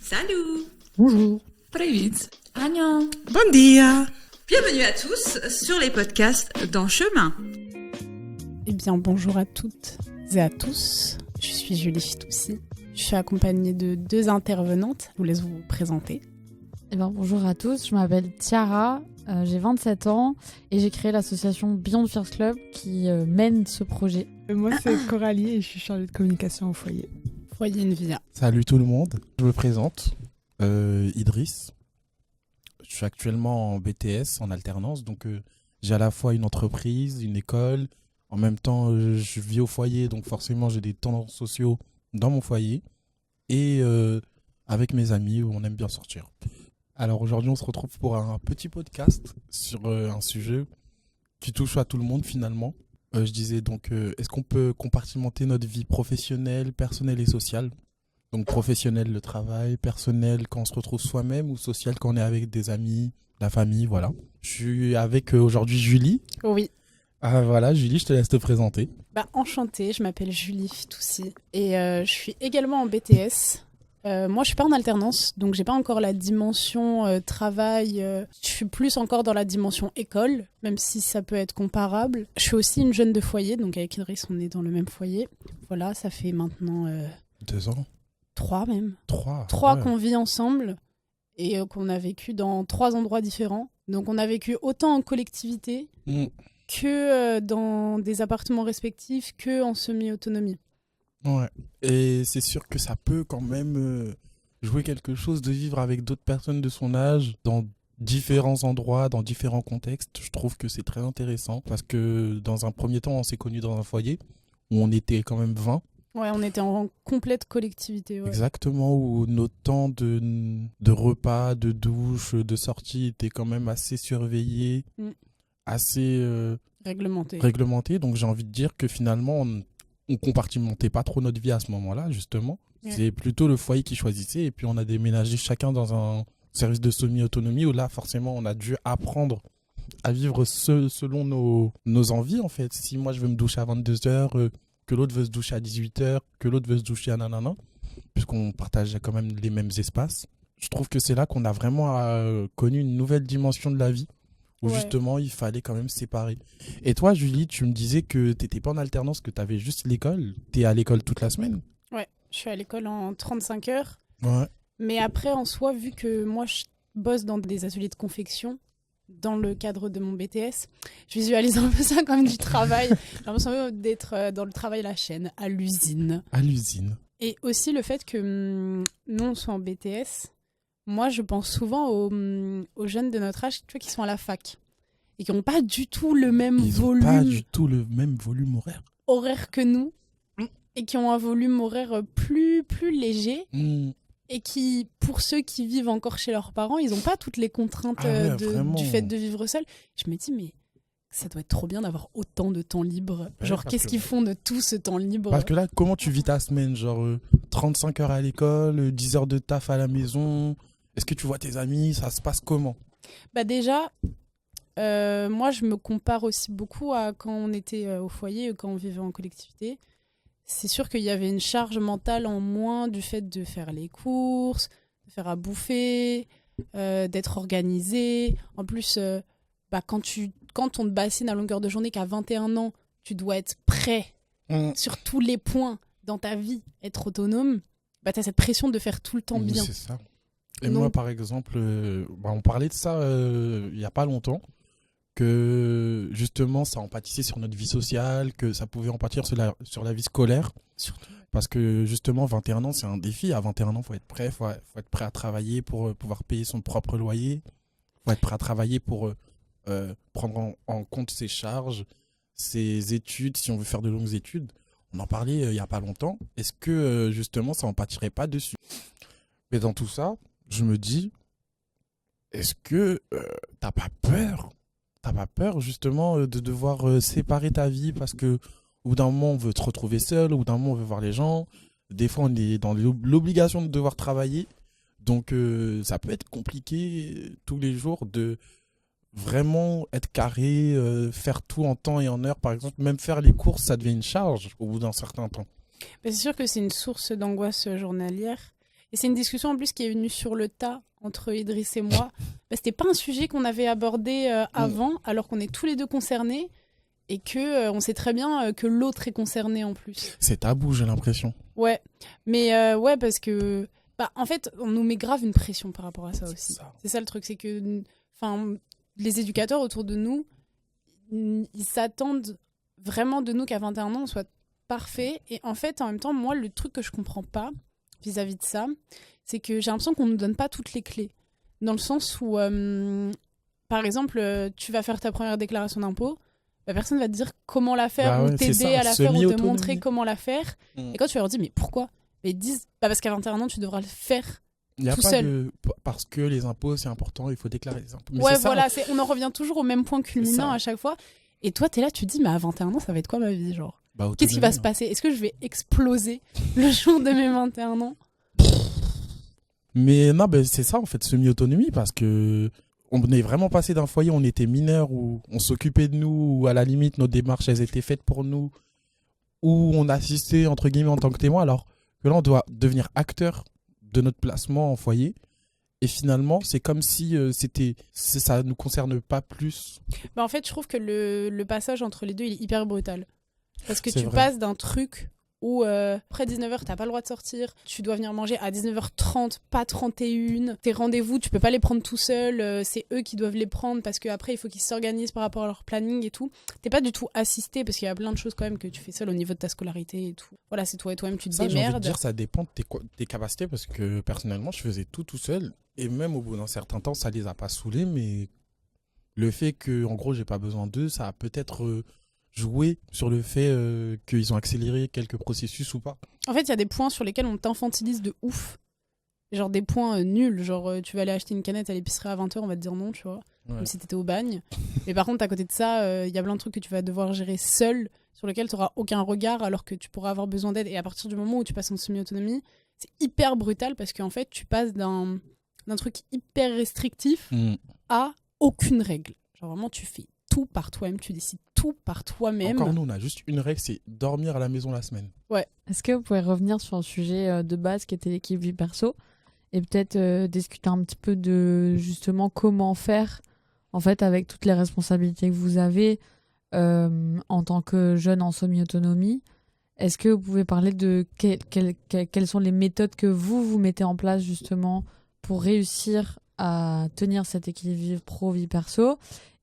Salut. Bonjour. Привет. Agnon. Bon dia. Bienvenue à tous sur les podcasts d'En Chemin. Eh bien, bonjour à toutes et à tous. Je suis Julie Fitoussi. Je suis accompagnée de deux intervenantes. Je vous laisse vous présenter. Eh bien, bonjour à tous, je m'appelle Tiara, j'ai 27 ans et j'ai créé l'association Beyond First Club qui mène ce projet. Moi, c'est Coralie et je suis chargée de communication au foyer. Foyer Nvia. Salut tout le monde, je me présente, Idriss. Je suis actuellement en BTS, en alternance, donc j'ai à la fois une entreprise, une école. En même temps, je vis au foyer, donc forcément j'ai des temps sociaux dans mon foyer. Et avec mes amis, où on aime bien sortir. Alors aujourd'hui, on se retrouve pour un petit podcast sur un sujet qui touche à tout le monde finalement. Je disais donc, est-ce qu'on peut compartimenter notre vie professionnelle, personnelle et sociale ? Donc professionnelle, le travail, personnel quand on se retrouve soi-même ou social quand on est avec des amis, la famille, voilà. Je suis avec aujourd'hui Julie. Oui. Ah voilà, Julie, je te laisse te présenter. Enchantée, je m'appelle Julie Fitoussi et je suis également en BTS. Moi, je suis pas en alternance, donc j'ai pas encore la dimension travail. Je suis plus encore dans la dimension école, même si ça peut être comparable. Je suis aussi une jeune de foyer, donc avec Idriss, on est dans le même foyer. Voilà, ça fait maintenant 2 ans. 3 même. 3 3 qu'on vit ensemble et qu'on a vécu dans 3 endroits différents. Donc on a vécu autant en collectivité que dans des appartements respectifs, que en semi-autonomie. Ouais. Et c'est sûr que ça peut quand même jouer quelque chose de vivre avec d'autres personnes de son âge dans différents endroits, dans différents contextes. Je trouve que c'est très intéressant parce que dans un premier temps, on s'est connus dans un foyer où on était quand même 20. Ouais, on était en complète collectivité. Ouais. Exactement, où nos temps de repas, de douche, de sortie étaient quand même assez surveillés, assez réglementés. Donc j'ai envie de dire que finalement, on compartimentait pas trop notre vie à ce moment-là, justement. Ouais. C'est plutôt le foyer qui choisissait. Et puis on a déménagé chacun dans un service de semi-autonomie où là, forcément, on a dû apprendre à vivre selon nos envies, en fait. Si moi, je veux me doucher à 22h, que l'autre veut se doucher à 18h, que l'autre veut se doucher à nanana, puisqu'on partageait quand même les mêmes espaces. Je trouve que c'est là qu'on a vraiment connu une nouvelle dimension de la vie, où justement, il fallait quand même se séparer. Et toi, Julie, tu me disais que tu n'étais pas en alternance, que tu avais juste l'école. Tu es à l'école toute la semaine ? Ouais, je suis à l'école en 35 heures. Ouais. Mais après, en soi, vu que moi, je bosse dans des ateliers de confection, dans le cadre de mon BTS, je visualise un peu ça comme du travail. J'ai l'impression d'être dans le travail à la chaîne, à l'usine. À l'usine. Et aussi le fait que nous, on soit en BTS, moi, je pense souvent aux jeunes de notre âge, tu vois, qui sont à la fac et qui n'ont pas du tout le même volume. Pas du tout le même volume horaire que nous, et qui ont un volume horaire plus léger. Et qui, pour ceux qui vivent encore chez leurs parents, ils n'ont pas toutes les contraintes du fait de vivre seul. Je me dis, mais ça doit être trop bien d'avoir autant de temps libre. Ouais, genre, qu'est-ce qu'ils font de tout ce temps libre ? Parce que là, comment tu vis ta semaine ? Genre 35 heures à l'école, 10 heures de taf à la maison. Est-ce que tu vois tes amis ? Ça se passe comment ? Déjà, moi, je me compare aussi beaucoup à quand on était au foyer, quand on vivait en collectivité. C'est sûr qu'il y avait une charge mentale en moins du fait de faire les courses, de faire à bouffer, d'être organisé. En plus, quand on te bassine à longueur de journée qu'à 21 ans, tu dois être prêt sur tous les points dans ta vie, être autonome, tu as cette pression de faire tout le temps bien. C'est ça. Et moi, par exemple, on parlait de ça il n'y a pas longtemps, que justement ça empâtissait sur notre vie sociale, que ça pouvait empâtir sur la vie scolaire. Surtout. Parce que justement 21 ans c'est un défi. À 21 ans faut être prêt, faut être prêt à travailler pour pouvoir payer son propre loyer, faut être prêt à travailler pour prendre en compte ses charges, ses études, si on veut faire de longues études. On en parlait il n'y a pas longtemps. Est-ce que justement ça empâtirait pas dessus ? Mais dans tout ça je me dis, est-ce que t'as pas peur ? T'as pas peur justement de devoir séparer ta vie parce que au bout d'un moment on veut te retrouver seul, au bout d'un moment on veut voir les gens, des fois on est dans l'obligation de devoir travailler, donc ça peut être compliqué tous les jours de vraiment être carré, faire tout en temps et en heure. Par exemple, même faire les courses, ça devient une charge au bout d'un certain temps. C'est sûr que c'est une source d'angoisse journalière. Et c'est une discussion en plus qui est venue sur le tas entre Idriss et moi. C'était pas un sujet qu'on avait abordé avant, alors qu'on est tous les deux concernés et que on sait très bien que l'autre est concerné en plus. C'est tabou, j'ai l'impression. Ouais, mais ouais, parce que en fait, on nous met grave une pression par rapport à ça aussi. C'est ça le truc, c'est que les éducateurs autour de nous, ils s'attendent vraiment de nous qu'à 21 ans, on soit parfait. Et en fait, en même temps, moi, le truc que je comprends pas vis-à-vis de ça, c'est que j'ai l'impression qu'on nous donne pas toutes les clés. Dans le sens où, par exemple, tu vas faire ta première déclaration d'impôt, personne va te dire comment la faire ou t'aider à la faire ou te montrer comment la faire. Et quand tu leur dis, mais pourquoi ? Ils disent, parce qu'à 21 ans, tu devras le faire tout seul. Parce que les impôts, c'est important, il faut déclarer les impôts. Mais ouais, voilà, on en revient toujours au même point culminant à chaque fois. Et toi, t'es là, tu te dis, mais à 21 ans, ça va être quoi ma vie, genre ? Qu'est-ce qui va se passer ? Est-ce que je vais exploser le jour de mes 21 ans ? Mais non, c'est ça, en fait, semi-autonomie, parce que on est vraiment passé d'un foyer où on était mineurs, où on s'occupait de nous, où à la limite, nos démarches, elles étaient faites pour nous, où on assistait, entre guillemets, en tant que témoin, alors que là, on doit devenir acteur de notre placement en foyer. Et finalement, c'est comme si ça ne nous concerne pas plus. En fait, je trouve que le passage entre les deux, il est hyper brutal. Parce que tu vrai. passes d'un truc où après 19h, t'as pas le droit de sortir, tu dois venir manger à 19h30, pas 31. Tes rendez-vous, tu peux pas les prendre tout seul, c'est eux qui doivent les prendre parce qu'après, il faut qu'ils s'organisent par rapport à leur planning et tout. T'es pas du tout assisté parce qu'il y a plein de choses quand même que tu fais seul au niveau de ta scolarité et tout. Voilà, c'est toi et toi-même, tu te démerdes. J'ai envie de dire, ça dépend de tes capacités parce que personnellement, je faisais tout seul et même au bout d'un certain temps, ça les a pas saoulés, mais le fait que, en gros, j'ai pas besoin d'eux, ça a peut-être joué sur le fait qu'ils ont accéléré quelques processus ou pas. En fait, il y a des points sur lesquels on t'infantilise de ouf. Genre des points nuls. Genre, tu vas aller acheter une canette à l'épicerie à 20h, on va te dire non, tu vois. Ouais. Comme si t'étais au bagne. Mais par contre, à côté de ça, il y a plein de trucs que tu vas devoir gérer seul, sur lesquels t'auras aucun regard, alors que tu pourras avoir besoin d'aide. Et à partir du moment où tu passes en semi-autonomie, c'est hyper brutal parce qu'en fait, tu passes d'un truc hyper restrictif à aucune règle. Genre vraiment, tu fais tout par toi-même, tu décides tout par toi-même. Encore nous, on a juste une règle, c'est dormir à la maison la semaine. Ouais. Est-ce que vous pouvez revenir sur le sujet de base qui était l'équipe vie perso et peut-être discuter un petit peu de justement comment faire en fait avec toutes les responsabilités que vous avez en tant que jeune en semi-autonomie. Est-ce que vous pouvez parler de quelles sont les méthodes que vous mettez en place justement pour réussir à tenir cet équilibre vie pro, vie perso ?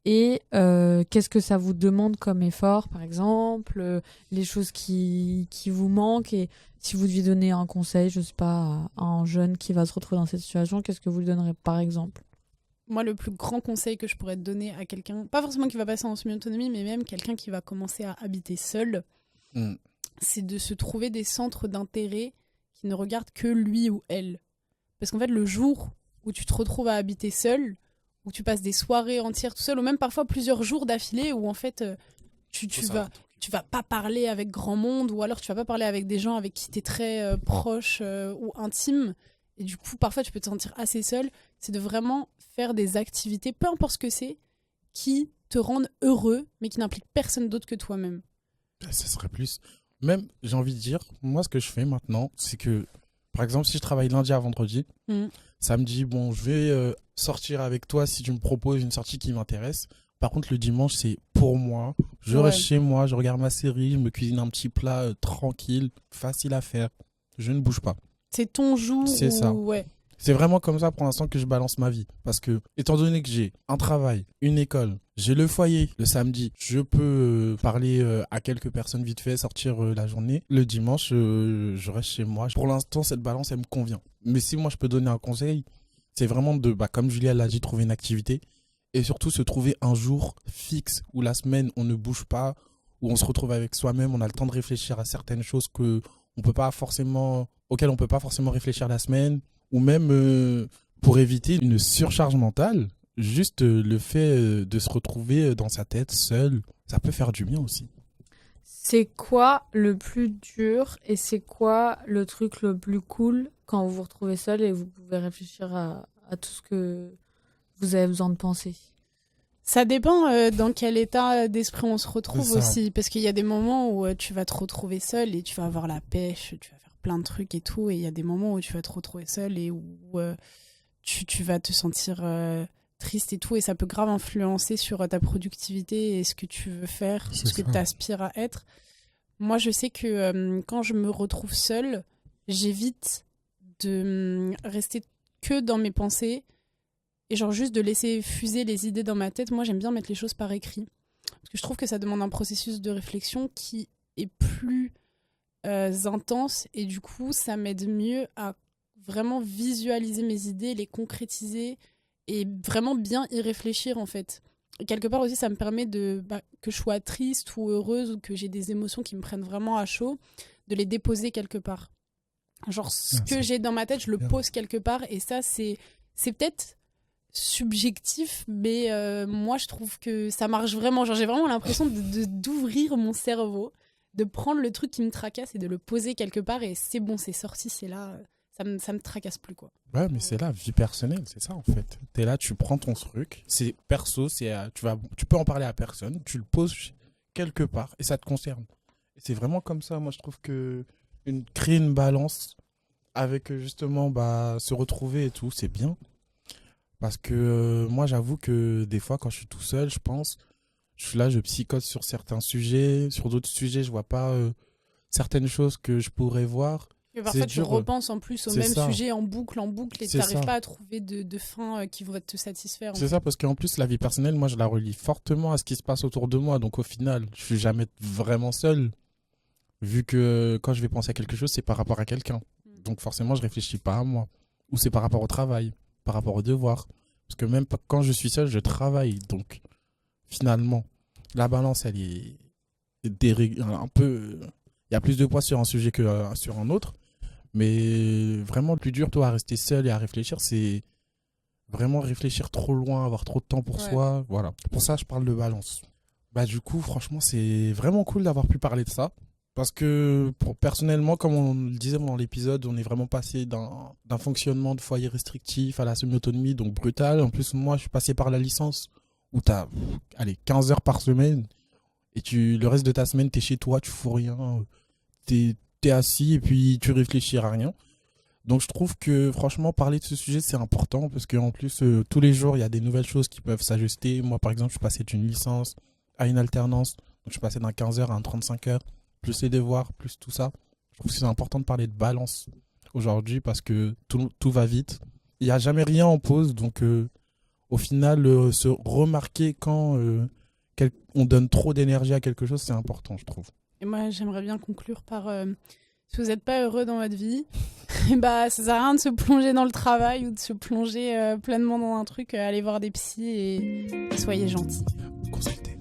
Et qu'est-ce que ça vous demande comme effort, par exemple, les choses qui vous manquent, et si vous deviez donner un conseil, je sais pas, à un jeune qui va se retrouver dans cette situation, qu'est-ce que vous lui donnerez par exemple ? Moi, le plus grand conseil que je pourrais te donner à quelqu'un, pas forcément qui va passer en semi-autonomie, mais même quelqu'un qui va commencer à habiter seul, c'est de se trouver des centres d'intérêt qui ne regardent que lui ou elle. Parce qu'en fait, le jour où tu te retrouves à habiter seul, où tu passes des soirées entières tout seul, ou même parfois plusieurs jours d'affilée, où en fait tu vas pas parler avec grand monde, ou alors tu vas pas parler avec des gens avec qui t'es très proche ou intime, et du coup parfois tu peux te sentir assez seul. C'est de vraiment faire des activités, peu importe ce que c'est, qui te rendent heureux, mais qui n'impliquent personne d'autre que toi-même. Ça serait plus... Même, j'ai envie de dire, moi ce que je fais maintenant, c'est que, par exemple, si je travaille lundi à vendredi, samedi, bon, je vais sortir avec toi si tu me proposes une sortie qui m'intéresse. Par contre, le dimanche, c'est pour moi. Je reste chez moi, je regarde ma série, je me cuisine un petit plat tranquille, facile à faire. Je ne bouge pas. C'est ton jour. C'est ça. Ouais. C'est vraiment comme ça pour l'instant que je balance ma vie. Parce que, étant donné que j'ai un travail, une école, j'ai le foyer le samedi, je peux parler à quelques personnes vite fait, sortir la journée. Le dimanche, je reste chez moi. Pour l'instant, cette balance, elle me convient. Mais si moi, je peux donner un conseil, c'est vraiment de, comme Julia l'a dit, trouver une activité. Et surtout, se trouver un jour fixe où la semaine, on ne bouge pas, où on se retrouve avec soi-même, on a le temps de réfléchir à certaines choses auxquelles on peut pas forcément réfléchir la semaine. Ou même pour éviter une surcharge mentale, juste le fait de se retrouver dans sa tête seul, ça peut faire du bien aussi. C'est quoi le plus dur et c'est quoi le truc le plus cool quand vous vous retrouvez seul et vous pouvez réfléchir à tout ce que vous avez besoin de penser ? Ça dépend dans quel état d'esprit on se retrouve aussi. Parce qu'il y a des moments où tu vas te retrouver seul et tu vas avoir la pêche, tu vas faire plein de trucs et tout, et il y a des moments où tu vas te retrouver seule et où tu vas te sentir triste et tout, et ça peut grave influencer sur ta productivité et ce que tu veux faire, ce que tu aspires à être. Moi, je sais que quand je me retrouve seule, j'évite de rester que dans mes pensées et genre juste de laisser fuser les idées dans ma tête. Moi, j'aime bien mettre les choses par écrit. Parce que je trouve que ça demande un processus de réflexion qui est plus intense. Et du coup, ça m'aide mieux à vraiment visualiser mes idées, les concrétiser et vraiment bien y réfléchir, en fait. Et quelque part aussi, ça me permet que je sois triste ou heureuse ou que j'ai des émotions qui me prennent vraiment à chaud, de les déposer quelque part. Genre, ce que j'ai dans ma tête, je le pose quelque part. Et ça, c'est peut-être subjectif, mais moi, je trouve que ça marche vraiment. Genre, j'ai vraiment l'impression d'ouvrir mon cerveau, de prendre le truc qui me tracasse et de le poser quelque part. Et c'est bon, c'est sorti, c'est là. Ça me tracasse plus, quoi. Ouais, mais c'est là, vie personnelle, c'est ça, en fait. T'es là, tu prends ton truc, c'est perso, tu peux en parler à personne, tu le poses quelque part et ça te concerne. Et c'est vraiment comme ça, moi, je trouve que créer une balance avec justement se retrouver et tout, c'est bien. Parce que moi, j'avoue que des fois, quand je suis tout seul, je suis là, je psychote sur certains sujets, sur d'autres sujets, je vois pas certaines choses que je pourrais voir. Et parfois, tu repenses en plus au même sujet en boucle, et tu n'arrives pas à trouver de fin qui va te satisfaire. C'est ça, parce qu'en plus, la vie personnelle, moi, je la relie fortement à ce qui se passe autour de moi. Donc, au final, je suis jamais vraiment seul. Vu que quand je vais penser à quelque chose, c'est par rapport à quelqu'un. Donc, forcément, je réfléchis pas à moi. Ou c'est par rapport au travail, par rapport aux devoirs. Parce que même quand je suis seul, je travaille. Donc, finalement, la balance, elle est un peu... Il y a plus de poids sur un sujet que sur un autre. Mais vraiment, le plus dur, toi, à rester seul et à réfléchir, c'est vraiment réfléchir trop loin, avoir trop de temps pour soi. Voilà. Pour ça, je parle de balance. Du coup, franchement, c'est vraiment cool d'avoir pu parler de ça. Parce que personnellement, comme on le disait dans l'épisode, on est vraiment passé d'un fonctionnement de foyer restrictif à la semi-autonomie, donc brutal. En plus, moi, je suis passé par la licence où tu as 15 heures par semaine. Et le reste de ta semaine, tu es chez toi, tu fous rien. T'es assis et puis tu réfléchis à rien. Donc je trouve que franchement parler de ce sujet c'est important parce qu'en plus tous les jours il y a des nouvelles choses qui peuvent s'ajuster. Moi par exemple je suis passé d'une licence à une alternance, donc je suis passé d'un 15 heures à un 35 heures, plus les devoirs, plus tout ça. Je trouve que c'est important de parler de balance aujourd'hui parce que tout va vite. Il n'y a jamais rien en pause, donc au final se remarquer quand on donne trop d'énergie à quelque chose c'est important je trouve. Et moi, j'aimerais bien conclure par si vous n'êtes pas heureux dans votre vie, ça sert à rien de se plonger dans le travail ou de se plonger pleinement dans un truc. Allez voir des psys et soyez gentils. Consultez.